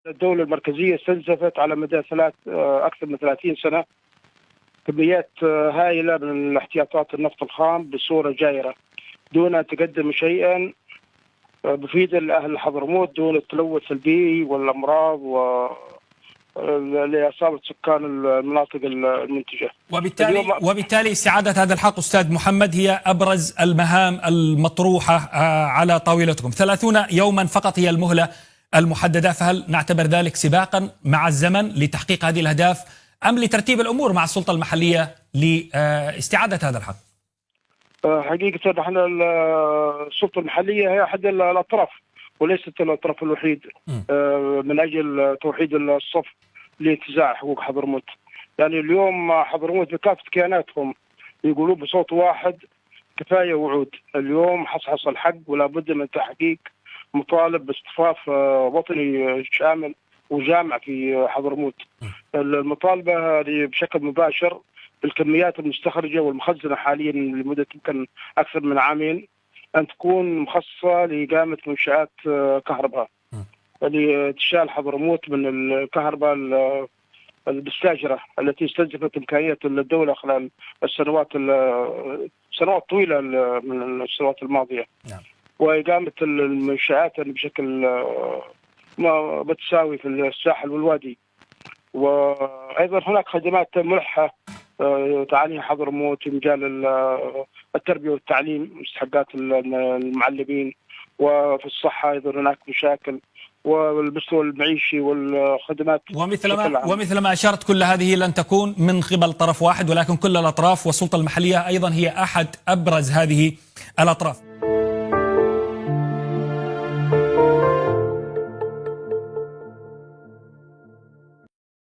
الدولة المركزية استنزفت على مدى أكثر من 30 سنة كميات هائلة من احتياطات النفط الخام بصورة جائرة دون أن تقدم شيئا مفيدا لأهل حضرموت دون التلوث البيئي والأمراض لإصابة سكان المناطق المنتجة. وبالتالي استعادة هذا الحق أستاذ محمد هي أبرز المهام المطروحة على طاولتكم. 30 يوما فقط هي المهلة المحددة، فهل نعتبر ذلك سباقا مع الزمن لتحقيق هذه الأهداف أم لترتيب الأمور مع السلطة المحلية لاستعادة هذا الحق؟ حقيقة نحن السلطة المحلية هي أحد الأطراف وليست الطرف الوحيد من أجل توحيد الصف لانتزاع حقوق حضرموت. يعني اليوم حضرموت بكافة كياناتهم يقولون بصوت واحد كفاية وعود. اليوم حصحص الحق ولا بد من تحقيق مطالب باصطفاف وطني شامل وجامع في حضرموت. المطالبة بشكل مباشر بالكميات المستخرجة والمخزنة حاليا لمدة يمكن أكثر من عامين أن تكون مخصصة لإقامة منشآت كهرباء لتشال حضرموت من الكهرباء المستأجرة التي استنزفت إمكانية الدولة خلال سنوات طويلة من السنوات الماضية. وإقامة المنشآت بشكل ما بتساوي في الساحل والوادي. وأيضا هناك خدمات ملحة تعانيها حضرموت في مجال التربية والتعليم، مستحقات المعلمين، وفي الصحة أيضا هناك مشاكل، والمستوى المعيشي والخدمات. ومثل ما أشرت كل هذه لن تكون من قبل طرف واحد ولكن كل الأطراف، والسلطة المحلية أيضا هي أحد أبرز هذه الأطراف.